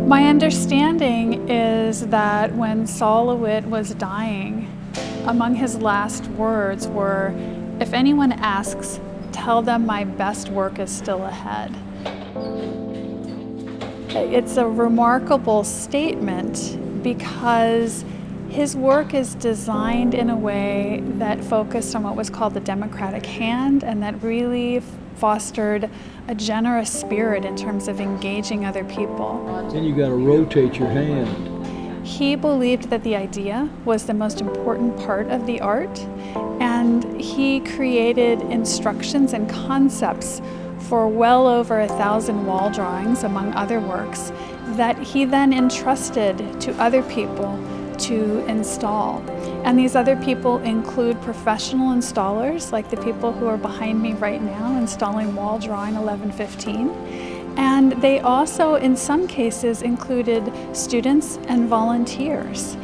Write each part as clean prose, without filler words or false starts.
My understanding is that when Sol LeWitt was dying, among his last words were, "If anyone asks, tell them my best work is still ahead." It's a remarkable statement because his work is designed in a way that focused on what was called the democratic hand and that really fostered a generous spirit in terms of engaging other people. Then you got to rotate your hand. He believed that the idea was the most important part of the art, and he created instructions and concepts for well over 1,000 wall drawings, among other works, that he then entrusted to other people to install. And these other people include professional installers, like the people who are behind me right now installing wall drawing 1115. And they also, in some cases, included students and volunteers.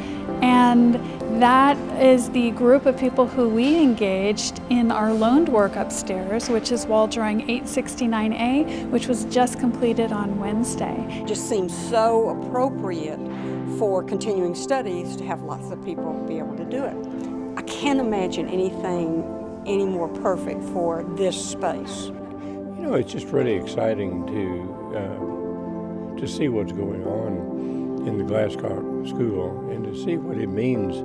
And that is the group of people who we engaged in our loaned work upstairs, which is wall drawing 869A, which was just completed on Wednesday. It just seems so appropriate for continuing studies to have lots of people be able to do it. I can't imagine anything any more perfect for this space. You know, it's just really exciting to see what's going on in the Glasscock School and to see what it means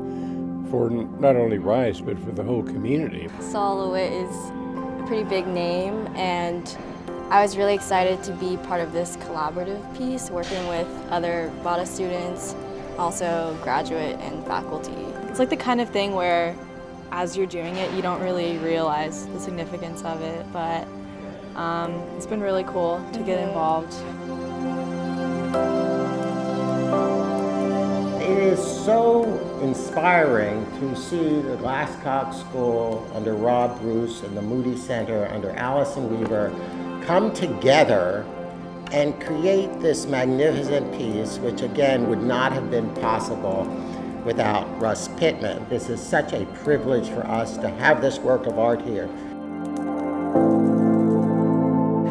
for not only Rice, but for the whole community. Sol LeWitt is a pretty big name, and I was really excited to be part of this collaborative piece, working with other VADA students, also graduate and faculty. It's like the kind of thing where as you're doing it, you don't really realize the significance of it, but it's been really cool to get involved. It is so inspiring to see the Glasscock School under Rob Bruce and the Moody Center under Allison Weaver come together and create this magnificent piece, which again would not have been possible without Russ Pitman. This is such a privilege for us to have this work of art here.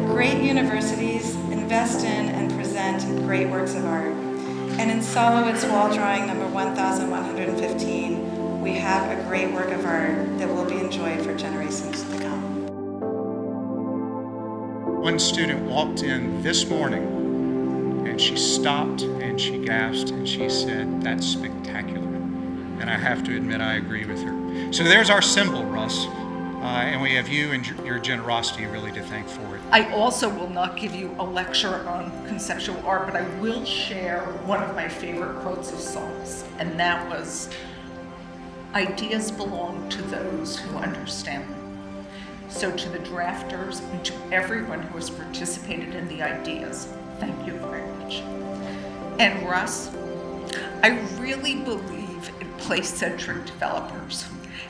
Great universities invest in and present great works of art. And in Sol LeWitt's wall drawing number 1115, we have a great work of art that will be enjoyed for generations to come. One student walked in this morning and she stopped and she gasped and she said, "That's spectacular." And I have to admit, I agree with her. So there's our symbol, Russ. And we have you and your generosity really to thank for it. I also will not give you a lecture on conceptual art, but I will share one of my favorite quotes of Sol's, and that was, "Ideas belong to those who understand them." So to the drafters and to everyone who has participated in the ideas, thank you very much. And Russ, I really believe in place-centric developers.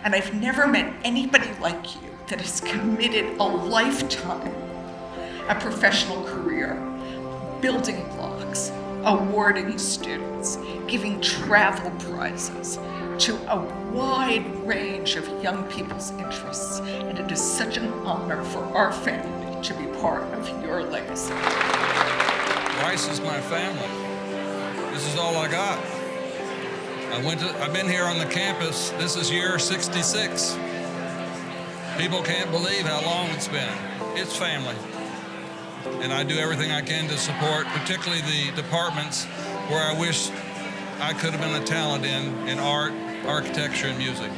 And I've never met anybody like you that has committed a lifetime, a professional career, building blocks, awarding students, giving travel prizes to a wide range of young people's interests. And it is such an honor for our family to be part of your legacy. Rice is my family. This is all I got. I've been here on the campus. This is year 66. People can't believe how long it's been. It's family. And I do everything I can to support, particularly the departments where I wish I could have been a talent in art, architecture, and music.